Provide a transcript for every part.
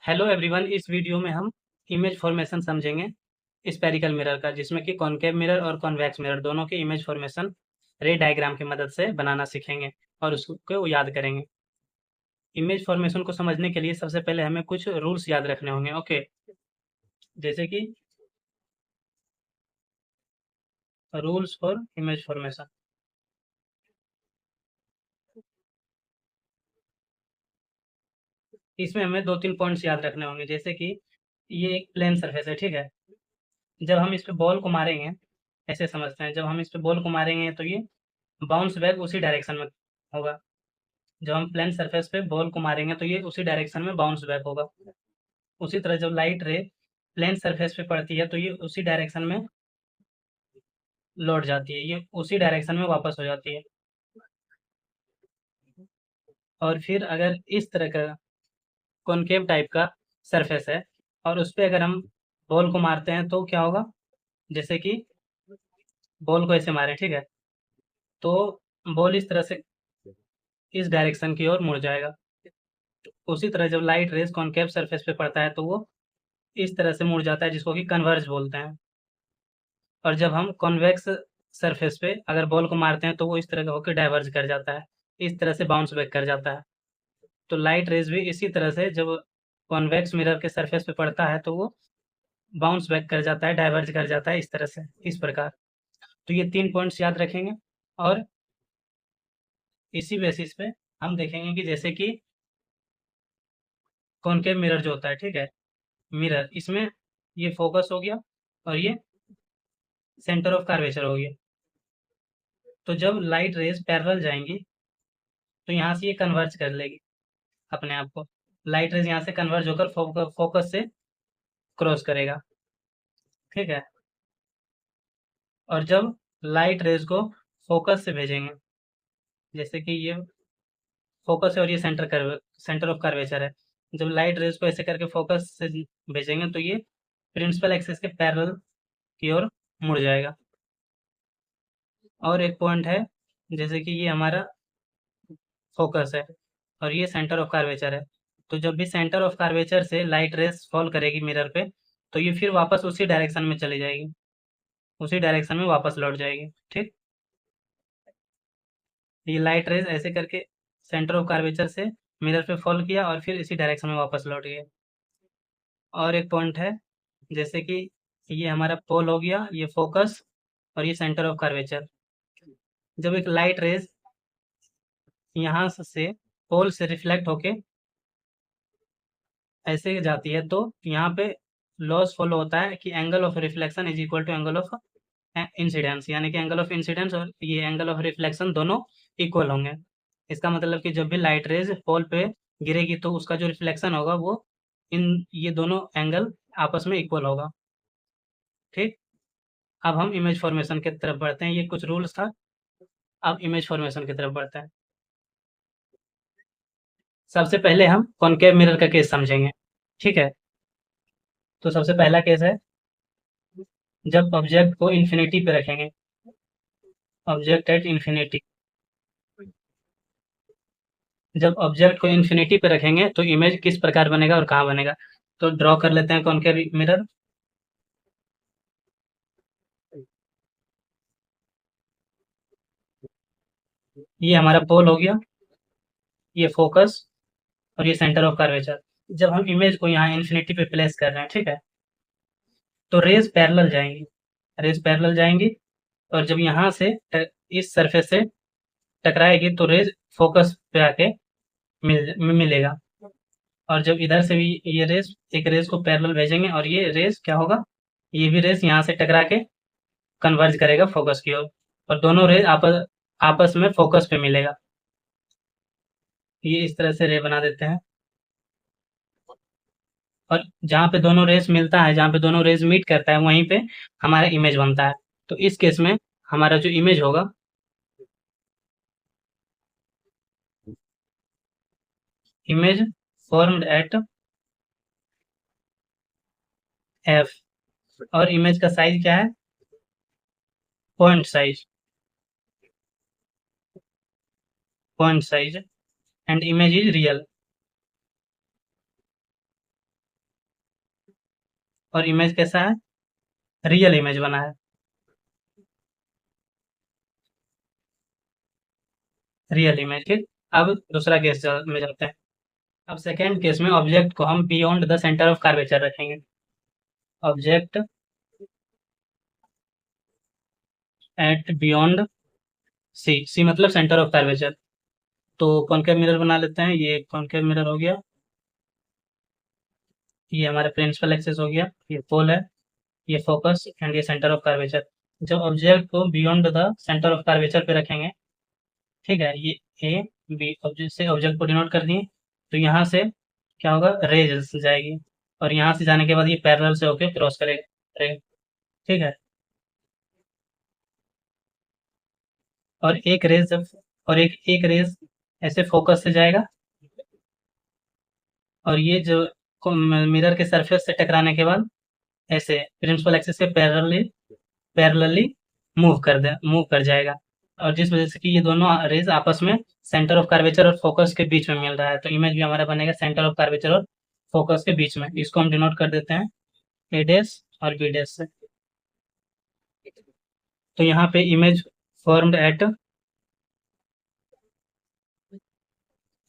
Hello everyone, इस video में हम इमेज फॉर्मेशन समझेंगे स्पेरिकल मिरर का, जिसमें कि कॉनकेव मिरर और कॉन्वेक्स मिरर दोनों के इमेज फॉर्मेशन रे डायग्राम की मदद से बनाना सीखेंगे और उसको याद करेंगे। इमेज फॉर्मेशन को समझने के लिए सबसे पहले हमें कुछ रूल्स याद रखने होंगे। ओके, जैसे कि रूल्स फॉर इमेज फॉर्मेशन। इसमें हमें दो तीन पॉइंट्स याद रखने होंगे, जैसे कि ये एक प्लेन सरफेस है, ठीक है। जब हम इस पे बॉल को मारेंगे, ऐसे समझते हैं, जब हम इस पे बॉल को मारेंगे तो ये बाउंस बैक उसी डायरेक्शन में होगा। जब हम प्लेन सरफेस पे बॉल को मारेंगे तो ये उसी डायरेक्शन में बाउंस बैक होगा। उसी तरह जब लाइट रे प्लेन सरफेस पे पड़ती है तो ये उसी डायरेक्शन में लौट जाती है, ये उसी डायरेक्शन में वापस हो जाती है। और फिर अगर इस तरह का कॉनकेव टाइप का सरफेस है और उस पे अगर हम बॉल को मारते हैं तो क्या होगा, जैसे कि बॉल को ऐसे मारे, ठीक है, तो बॉल इस तरह से इस डायरेक्शन की ओर मुड़ जाएगा। उसी तरह जब लाइट रेज कॉनकेव सरफेस पे पड़ता है तो वो इस तरह से मुड़ जाता है, जिसको कि कन्वर्ज बोलते हैं। और जब हम कॉन्वेक्स सरफेस पे अगर बॉल को मारते हैं तो वो इस तरह का होकर डाइवर्ज कर जाता है, इस तरह से बाउंस बैक कर जाता है। तो लाइट रेज भी इसी तरह से जब कॉन्वेक्स मिरर के सरफेस पे पड़ता है तो वो बाउंस बैक कर जाता है, डाइवर्ज कर जाता है, इस तरह से, इस प्रकार। तो ये 3 पॉइंट्स याद रखेंगे और इसी बेसिस पे हम देखेंगे कि जैसे कि कॉनकेव मिरर जो होता है, ठीक है, मिरर, इसमें ये फोकस हो गया और ये सेंटर ऑफ कर्वेचर हो गया। तो जब लाइट रेज पैरेलल जाएंगी तो यहाँ से ये कन्वर्ज कर लेगी अपने आप को। लाइट रेज यहाँ से कन्वर्ज होकर फोकस से क्रॉस करेगा, ठीक है। और जब लाइट रेज को फोकस से भेजेंगे, जैसे कि ये फोकस है और ये सेंटर ऑफ कर्वेचर है। जब लाइट रेज को ऐसे करके फोकस से भेजेंगे तो ये प्रिंसिपल एक्सिस के पैरेलल की ओर मुड़ जाएगा। और एक पॉइंट है, जैसे कि ये हमारा फोकस है और ये सेंटर ऑफ कर्वेचर है। तो जब भी सेंटर ऑफ कर्वेचर से लाइट रेज फॉल करेगी मिरर पे तो ये फिर वापस उसी डायरेक्शन में चली जाएगी, उसी डायरेक्शन में वापस लौट जाएगी, ठीक। ये लाइट रेज ऐसे करके सेंटर ऑफ कर्वेचर से मिरर पे फॉल किया और फिर इसी डायरेक्शन में वापस लौट गया। और एक पॉइंट है, जैसे कि ये हमारा पोल हो गया, ये फोकस और ये सेंटर ऑफ कर्वेचर। जब एक लाइट रेज यहाँ से पोल से रिफ्लेक्ट होके ऐसे जाती है तो यहाँ पे लॉस फॉलो होता है कि angle of reflection is equal to angle of incidence, यानी कि एंगल ऑफ इंसिडेंस और ये एंगल ऑफ रिफ्लेक्शन दोनों इक्वल होंगे। इसका मतलब कि जब भी लाइट रेज पोल पे गिरेगी तो उसका जो रिफ्लेक्शन होगा वो इन ये दोनों एंगल आपस में इक्वल होगा, ठीक। अब हम इमेज फॉर्मेशन की तरफ बढ़ते हैं, ये कुछ रूल्स था। अब इमेज फॉर्मेशन की तरफ बढ़ते हैं। सबसे पहले हम कॉनकेव मिरर का केस समझेंगे, ठीक है। तो सबसे पहला केस है जब ऑब्जेक्ट को इन्फिनिटी पे रखेंगे, ऑब्जेक्ट एट इन्फिनिटी। जब ऑब्जेक्ट को इन्फिनिटी पे रखेंगे तो इमेज किस प्रकार बनेगा और कहाँ बनेगा। तो ड्रॉ कर लेते हैं कॉनकेव मिरर। ये हमारा पोल हो गया, ये फोकस और ये सेंटर ऑफ कर्वेचर। जब हम इमेज को यहाँ इन्फिनिटी पे प्लेस कर रहे हैं, ठीक है, तो रेज पैरेलल जाएंगी, रेज पैरेलल जाएंगी। और जब यहाँ से इस सरफेस से टकराएगी तो रेज फोकस पे आके मिलेगा। और जब इधर से भी ये रेज एक रेज को पैरेलल भेजेंगे और ये रेज क्या होगा, ये भी रेज यहाँ से टकरा के कन्वर्ज करेगा फोकस की ओर और दोनों रेज आपस आपस में फोकस पे मिलेगा। ये इस तरह से रे बना देते हैं। और जहाँ पे दोनों रेज मिलता है, जहाँ पे दोनों रेज मीट करता है, वहीं पे हमारा इमेज बनता है। तो इस केस में हमारा जो इमेज होगा, इमेज फॉर्म्ड एट एफ, और इमेज का साइज क्या है, point size, point size, and image is real. और इमेज कैसा है, रियल इमेज बना है, रियल इमेज। ठीक, अब दूसरा केस में चलते हैं। अब सेकेंड केस में ऑब्जेक्ट को हम beyond the centre of curvature रखेंगे। ऑब्जेक्ट एट बियॉन्ड सी, सी मतलब सेंटर ऑफ कर्वेचर। तो कॉनकेव मिरर बना लेते हैं, ये कॉनकेव मिरर हो गया, ये हमारा प्रिंसिपल एक्सिस हो गया, ये पोल है, ये फोकस एंड ये सेंटर ऑफ कर्वेचर। जब ऑब्जेक्ट को beyond the centre of curvature पे रखेंगे, ठीक है, ये ए बी ऑब्जेक्ट से ऑब्जेक्ट को डिनोट कर दिए, तो यहाँ से क्या होगा, रेज जाएगी, और यहाँ से जाने के बाद ये पैरेलल से होके क्रॉस करेगा, ठीक है। और एक रेज जब, और एक रेज ऐसे फोकस से जाएगा, और ये जो मिरर के सरफेस से टकराने के बाद ऐसे प्रिंसिपल एक्सिस के पैरेलली मूव कर जाएगा, और जिस वजह से कि ये दोनों रेज आपस में सेंटर ऑफ कर्वेचर और फोकस के बीच में मिल रहा है, तो इमेज भी हमारा बनेगा सेंटर ऑफ कर्वेचर और फोकस के बीच में। इसको हम डिनोट कर देते हैं ए डैश और बी डैश से। तो यहाँ पे image formed eight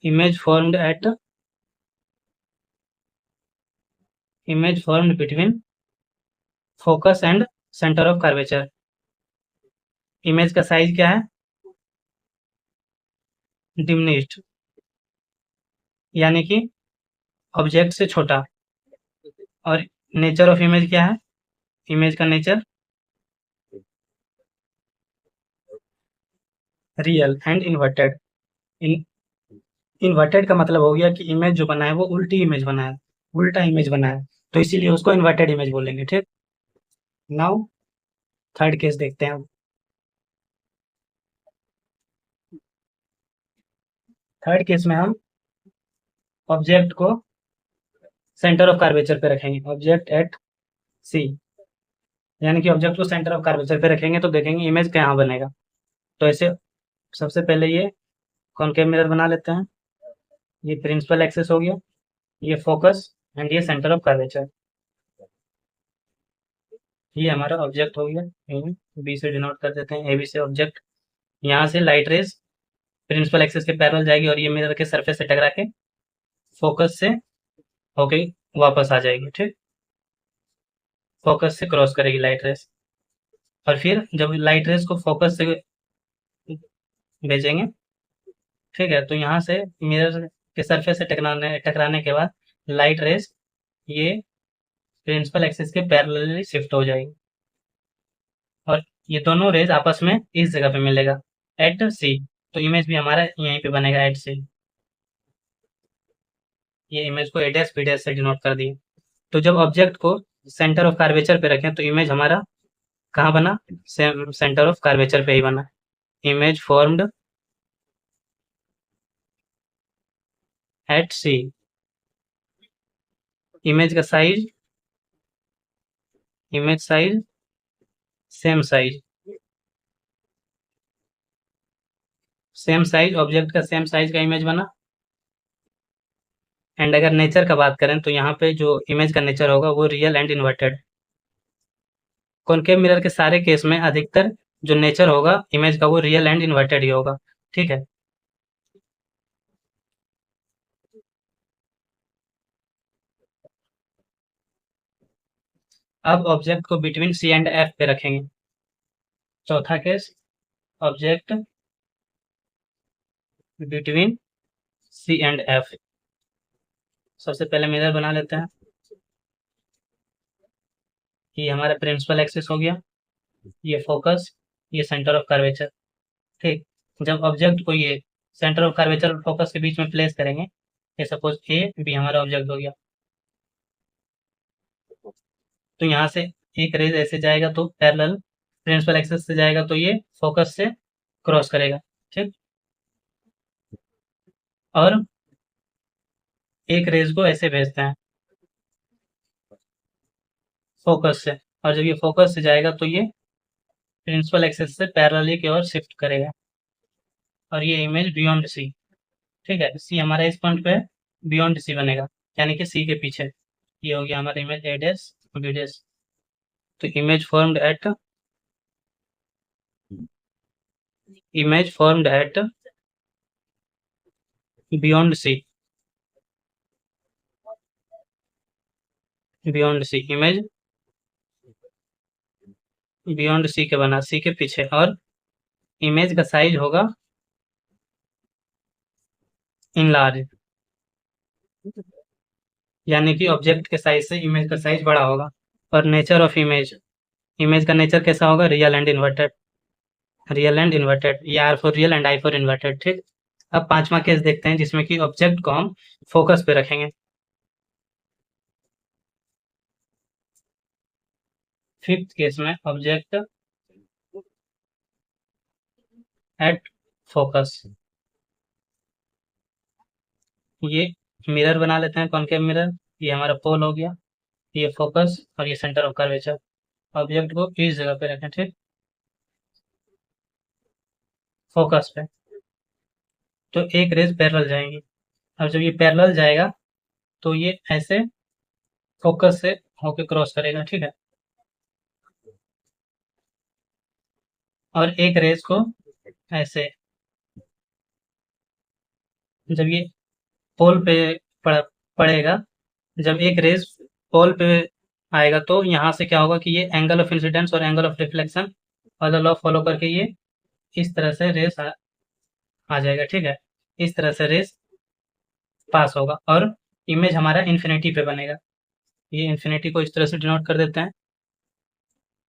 image formed between focus and centre of curvature. Image का साइज क्या है, डिमिनिश्ड, यानी कि ऑब्जेक्ट से छोटा। और नेचर ऑफ इमेज क्या है, इमेज का nature real and inverted. In inverted का मतलब हो गया कि इमेज जो बना है वो उल्टी इमेज बना है, उल्टा इमेज बना है, तो इसीलिए उसको इन्वर्टेड इमेज बोलेंगे। ठीक, नाउ थर्ड केस देखते हैं। थर्ड केस में हम ऑब्जेक्ट को सेंटर ऑफ कर्वेचर पे रखेंगे, ऑब्जेक्ट एट सी, यानी कि ऑब्जेक्ट को सेंटर ऑफ कर्वेचर पे रखेंगे तो देखेंगे इमेज कहाँ बनेगा। तो ऐसे सबसे पहले ये कॉनकेव मिरर बना लेते हैं, ये प्रिंसिपल एक्सिस हो गया, ये फोकस एंड ये सेंटर ऑफ कर्वेचर, ये हमारा ऑब्जेक्ट हो गया। बी से डिनोट कर देते हैं, ए बी से ऑब्जेक्ट। यहाँ से लाइट रेज प्रिंसिपल एक्सिस के पैरेलल जाएगी और ये मिरर के सरफेस से टकरा के फोकस से होके वापस आ जाएगी। ठीक, फोकस से क्रॉस करेगी लाइट रेज, और फिर जब लाइट रेज को फोकस से भेजेंगे, ठीक है, तो यहाँ से मिरर के सरफेस से टकराने टकराने के बाद लाइट रेज ये प्रिंसिपल एक्सिस के पैरेलली शिफ्ट हो जाएगी, और ये दोनों रेज आपस में इस जगह पे मिलेगा, एट सी। तो इमेज भी हमारा यहीं पे बनेगा, एट सी। ये इमेज को ए डैश बी डैश से डिनोट कर दिए। तो जब ऑब्जेक्ट को सेंटर ऑफ कर्वेचर पे रखें तो इमेज हमारा कहाँ बना, सेंटर ऑफ कर्वेचर पे ही बना। Image formed at C, image का size, image size same size, same size, object का सेम साइज का इमेज बना। एंड अगर नेचर का बात करें तो यहाँ पे जो इमेज का नेचर होगा वो real and inverted. Concave mirror के सारे केस में अधिकतर जो नेचर होगा इमेज का वो रियल एंड इन्वर्टेड ही होगा। ठीक है, अब ऑब्जेक्ट को बिटवीन सी एंड एफ पे रखेंगे। चौथा case, object between C and F. सबसे पहले मिरर बना लेते हैं, ये हमारा प्रिंसिपल एक्सिस हो गया, ये फोकस, ये सेंटर ऑफ कर्वेचर। ठीक, जब ऑब्जेक्ट को ये सेंटर ऑफ कर्वेचर और फोकस के बीच में प्लेस करेंगे, ये सपोज ए बी हमारा ऑब्जेक्ट हो गया, तो यहाँ से एक रेज ऐसे जाएगा तो पैरेलल प्रिंसिपल एक्सिस से जाएगा तो ये फोकस से क्रॉस करेगा। ठीक, और एक रेज को ऐसे भेजते हैं फोकस से, और जब ये फोकस से जाएगा तो ये प्रिंसिपल एक्सिस से पैरेलली की ओर शिफ्ट करेगा, और ये इमेज बियॉन्ड सी। ठीक है, सी हमारा इस पॉइंट पे बियॉन्ड सी बनेगा, यानी कि सी के पीछे। ये हो गया हमारा इमेज ए डैश वीडियस। तो image formed at beyond C, image beyond C के बना, सी के पीछे, और इमेज का साइज होगा इनलार्ज, यानी कि ऑब्जेक्ट के साइज से इमेज का साइज बड़ा होगा। और नेचर ऑफ इमेज, इमेज का नेचर कैसा होगा? रियल एंड इन्वर्टेड, ये R for real and I for inverted. ठीक। अब पांचवा केस देखते हैं जिसमें कि ऑब्जेक्ट को हम फोकस पे रखेंगे। फिफ्थ केस में ऑब्जेक्ट एट फोकस, ये मिरर बना लेते हैं, कॉनकेव मिरर। ये हमारा पोल हो गया, ये फोकस, और ये सेंटर ऑफ कर्वेचर। ऑब्जेक्ट को इस जगह पे रखें, ठीक, फोकस पे। तो एक रेज पैरेलल जाएंगी। अब जब ये पैरेलल जाएगा तो ये ऐसे फोकस से होके क्रॉस करेगा, ठीक है। और एक रेज को ऐसे, जब ये पोल पे पड़ेगा, जब एक रेज पोल पे आएगा तो यहाँ से क्या होगा कि ये एंगल ऑफ इंसिडेंस और एंगल ऑफ रिफ्लेक्शन वाला लॉ फॉलो करके ये इस तरह से रेस आ जाएगा, ठीक है। इस तरह से रेस पास होगा और इमेज हमारा इन्फिनिटी पे बनेगा। ये इन्फिनिटी को इस तरह से डिनोट कर देते हैं।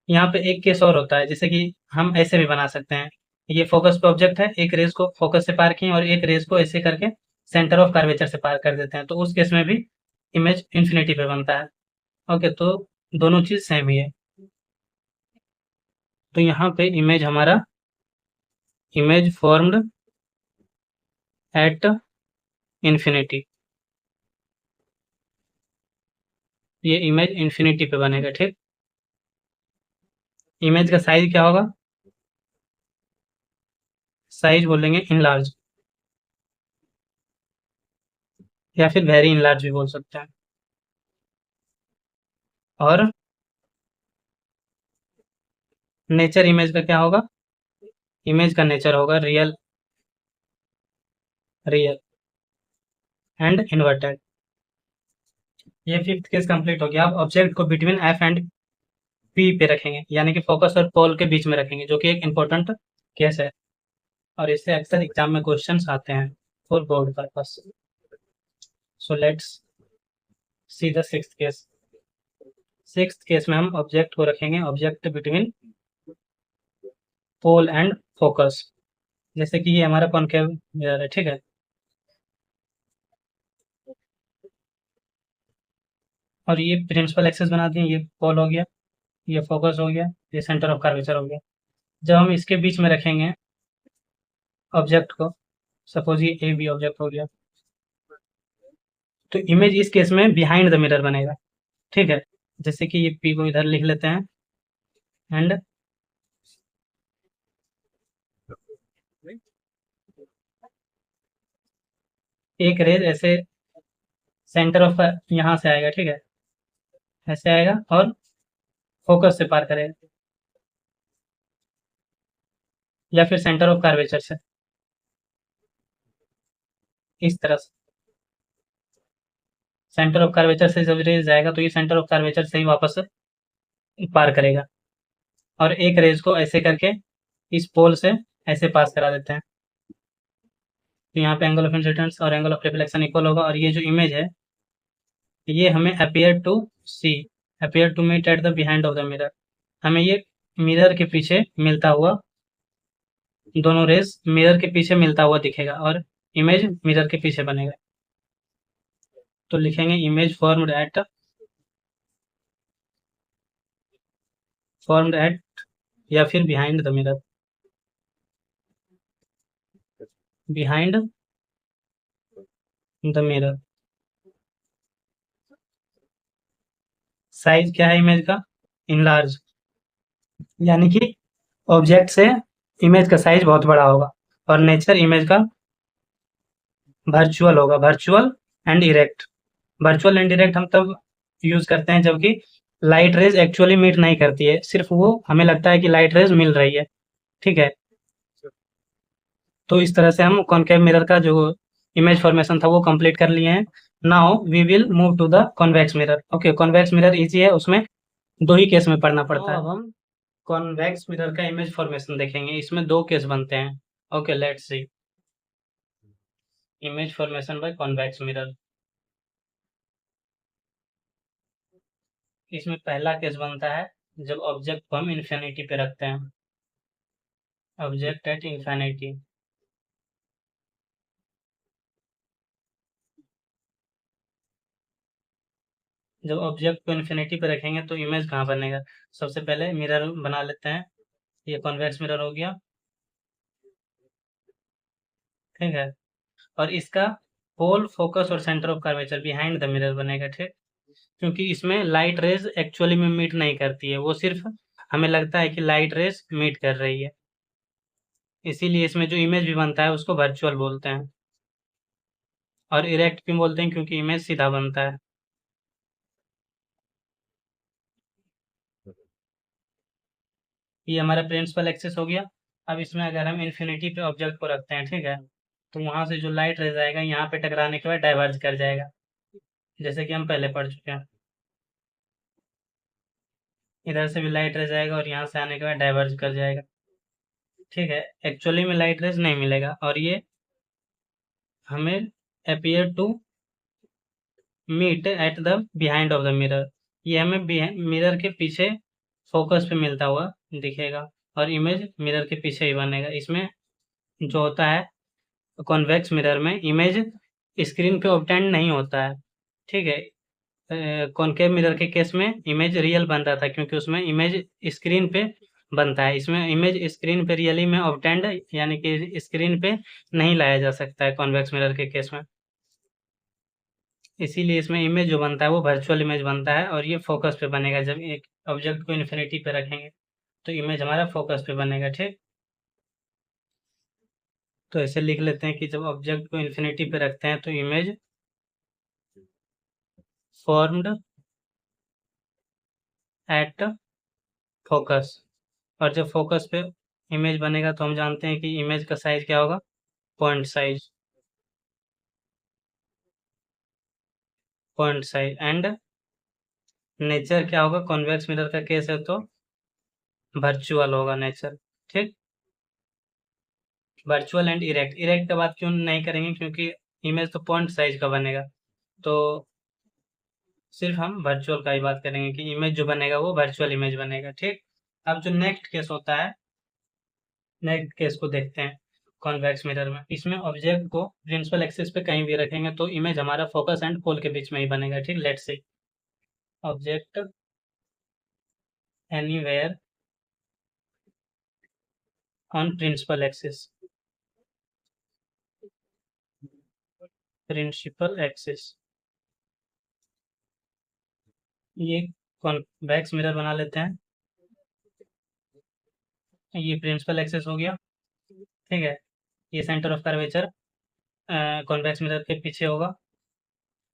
यहाँ पे एक केस और होता है, जैसे कि हम ऐसे भी बना सकते हैं। ये फोकस पे ऑब्जेक्ट है, एक रेस को फोकस से पार किए और एक रेस को ऐसे करके सेंटर ऑफ कर्वेचर से पार कर देते हैं, तो उस केस में भी इमेज इन्फिनिटी पे बनता है। ओके, तो दोनों चीज सेम ही है। तो यहाँ पे इमेज हमारा इमेज फॉर्म्ड एट इन्फिनिटी, ये इमेज इन्फिनिटी पे बनेगा, ठीक। इमेज का साइज क्या होगा? साइज बोलेंगे इनलार्ज, या फिर वेरी इनलार्ज भी बोल सकते हैं। और नेचर इमेज का क्या होगा? इमेज का नेचर होगा रियल एंड इन्वर्टेड। ये फिफ्थ केस कंप्लीट हो गया। अब ऑब्जेक्ट को बिटवीन एफ एंड पी पे रखेंगे, यानी कि फोकस और पोल के बीच में रखेंगे, जो कि एक इम्पोर्टेंट केस है और इससे अक्सर एग्जाम में क्वेश्चंस आते हैं for board purpose. So let's see the sixth case. Sixth case में हम ऑब्जेक्ट को रखेंगे, object between pole and focus, जैसे कि ये हमारा कॉनकेव मिरर है, ठीक है। और ये प्रिंसिपल एक्सेस बना दिए, ये पोल हो गया, ये फोकस हो गया, ये सेंटर ऑफ कर्वेचर हो गया। जब हम इसके बीच में रखेंगे ऑब्जेक्ट को, सपोज ये ए बी ऑब्जेक्ट हो गया, तो इमेज इस केस में बिहाइंड द मिरर बनेगा, ठीक है। जैसे कि ये पी को इधर लिख लेते हैं एंड एक रेज ऐसे सेंटर ऑफ यहाँ से आएगा, ठीक है, ऐसे आएगा और फोकस से पार करेगा, या फिर सेंटर ऑफ कर्वेचर से इस तरह से। सेंटर ऑफ कर्वेचर से जब रेज जाएगा तो ये सेंटर ऑफ कर्वेचर से ही वापस पार करेगा, और एक रेज को ऐसे करके इस पोल से ऐसे पास करा देते हैं। तो यहाँ पे एंगल ऑफ इंसिडेंस और एंगल ऑफ रिफ्लेक्शन इक्वल होगा, और ये जो इमेज है ये हमें appear to meet at the behind of the mirror, हमें ये मिरर के पीछे मिलता हुआ, दोनों रेस मिरर के पीछे मिलता हुआ दिखेगा और इमेज मिरर के पीछे बनेगा। तो लिखेंगे इमेज फॉर्म्ड एट या फिर behind the mirror, behind the mirror. Size क्या है इमेज का? इनलार्ज, यानी कि ऑब्जेक्ट से इमेज का साइज बहुत बड़ा होगा। और नेचर इमेज का वर्चुअल होगा, virtual and erect. Virtual and erect हम तब यूज करते हैं जबकि लाइट रेज एक्चुअली मीट नहीं करती है, सिर्फ वो हमें लगता है कि लाइट रेज मिल रही है, ठीक है। तो इस तरह से हम कॉनकेव मिरर का जो इमेज फॉर्मेशन था वो कंप्लीट कर लिए हैं। Now we will move to the convex mirror. Okay, convex mirror easy है, उसमें दो ही केस में पढ़ना पड़ता है। अब हम कॉन्वेक्स मिरर का इमेज फॉर्मेशन देखेंगे, इसमें दो केस बनते हैं। Okay, let's see image formation by convex mirror. इसमें पहला केस बनता है जब ऑब्जेक्ट को हम इन्फिनिटी पे रखते हैं, ऑब्जेक्ट एट इन्फिनिटी। जब ऑब्जेक्ट को इन्फिनिटी पे रखेंगे तो इमेज कहाँ बनेगा? सबसे पहले मिरर बना लेते हैं, ये कॉन्वेक्स मिरर हो गया, ठीक है। और इसका पोल, फोकस और centre of curvature behind the mirror बनेगा, ठीक। क्योंकि इसमें लाइट रेज एक्चुअली में मीट नहीं करती है, वो सिर्फ हमें लगता है कि लाइट रेज मीट कर रही है, इसीलिए इसमें जो इमेज भी बनता है उसको वर्चुअल बोलते हैं। और इरेक्ट क्यों बोलते हैं? क्योंकि इमेज सीधा बनता है। ये हमारा प्रिंसिपल एक्सिस हो गया। अब इसमें अगर हम इन्फिनिटी पे ऑब्जेक्ट को रखते हैं, ठीक है, तो वहां से जो लाइट रेज आएगा यहाँ पे टकराने के बाद डाइवर्ज कर जाएगा, जैसे कि हम पहले पढ़ चुके हैं। इधर से भी लाइट रेज आएगा और यहाँ से आने के बाद डाइवर्ज कर जाएगा, ठीक है। एक्चुअली में लाइट रेज नहीं मिलेगा और ये हमें appear to meet at the behind of the mirror. ये हमें मिरर के पीछे फोकस पे मिलता हुआ दिखेगा और इमेज मिरर के पीछे ही बनेगा। इसमें जो होता है कॉन्वेक्स मिरर में इमेज स्क्रीन पे ऑब्टेंड नहीं होता है, ठीक है। कॉनकेव मिरर के केस में इमेज रियल बन रहा था क्योंकि उसमें इमेज स्क्रीन पे बनता है, इसमें इमेज स्क्रीन पे रियली में ऑब्टेंड यानी कि स्क्रीन पे नहीं लाया जा सकता है कॉन्वेक्स मिरर के केस में। इसीलिए इसमें इमेज जो बनता है वो वर्चुअल इमेज बनता है और ये फोकस पे बनेगा। जब एक ऑब्जेक्ट को इन्फिनिटी पे रखेंगे तो इमेज हमारा फोकस पे बनेगा, ठीक। तो ऐसे लिख लेते हैं कि जब ऑब्जेक्ट को इन्फिनिटी पे रखते हैं तो इमेज फॉर्म्ड एट फोकस। और जब फोकस पे इमेज बनेगा तो हम जानते हैं कि इमेज का साइज क्या होगा? Point size, point size. And nature क्या होगा? कॉन्वेक्स मिरर का केस है तो वर्चुअल होगा नेचर, ठीक। वर्चुअल एंड इरेक्ट, इरेक्ट का बात क्यों नहीं करेंगे क्योंकि इमेज तो पॉइंट साइज का बनेगा, तो सिर्फ हम वर्चुअल का ही बात करेंगे कि इमेज जो बनेगा वो वर्चुअल इमेज बनेगा, ठीक। अब जो नेक्स्ट केस होता है, नेक्स्ट केस को देखते हैं कॉन्वेक्स मिरर में। इसमें ऑब्जेक्ट को प्रिंसिपल एक्सिस पे कहीं भी रखेंगे तो इमेज हमारा फोकस एंड पोल के बीच में ही बनेगा, ठीक। Let's say object anywhere on principal axis, principal axis. ये कॉन्वेक्स मिरर बना लेते हैं, ये प्रिंसिपल एक्सिस हो गया, ठीक है। ये centre of curvature convex mirror के पीछे होगा।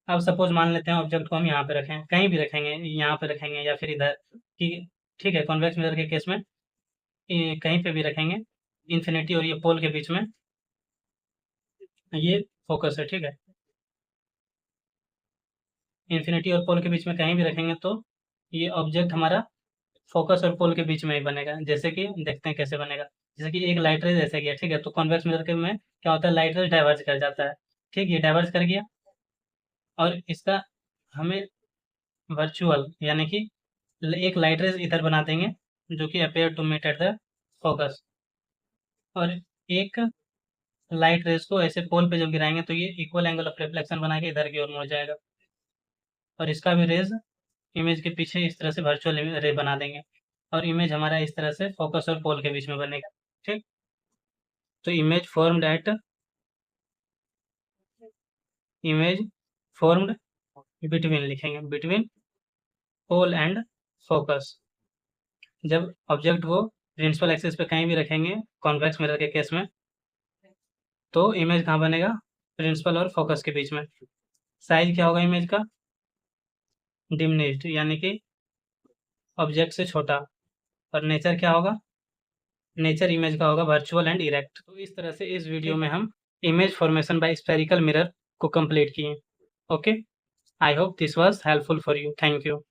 अब सपोज मान लेते हैं ऑब्जेक्ट को हम यहाँ पे रखें, कहीं भी रखेंगे, यहाँ पे रखेंगे या फिर इधर कि, ठीक है। कॉन्वेक्स मिरर के केस में कहीं पे भी रखेंगे, इन्फिनिटी और ये पोल के बीच में ये फोकस है, ठीक है। इन्फिनिटी और पोल के बीच में कहीं भी रखेंगे तो ये ऑब्जेक्ट हमारा फोकस और पोल के बीच में ही बनेगा। जैसे कि देखते हैं कैसे बनेगा। जैसे कि एक लाइट रेज ऐसे गया, ठीक है, तो कॉन्वेक्स मिरर के में क्या होता है, लाइट रेज डाइवर्ज कर जाता है, ठीक। ये डाइवर्ज कर गया और इसका हमें वर्चुअल यानी कि एक लाइट रेज इधर बना देंगे जो कि appear to meet at the focus, और एक लाइट रेज को ऐसे पोल पे जब गिराएंगे तो ये इक्वल एंगल ऑफ रिफ्लेक्शन बना के इधर की ओर मुड़ जाएगा और इसका भी रेज इमेज के पीछे इस तरह से वर्चुअल रे बना देंगे और इमेज हमारा इस तरह से फोकस और पोल के बीच में बनेगा, ठीक। तो इमेज फॉर्म्ड बिटवीन लिखेंगे, बिटवीन पोल एंड फोकस। जब ऑब्जेक्ट को प्रिंसिपल एक्सिस पे कहीं भी रखेंगे कॉन्वेक्स मिरर के केस में तो इमेज कहाँ बनेगा? प्रिंसिपल और फोकस के बीच में। साइज क्या होगा इमेज का? डिमिनिश्ड यानी कि ऑब्जेक्ट से छोटा, और नेचर क्या होगा, नेचर इमेज का होगा वर्चुअल एंड इरेक्ट। तो इस तरह से इस वीडियो में हम image formation by spherical mirror को कंप्लीट किए। Okay, I hope this was helpful for you. Thank you.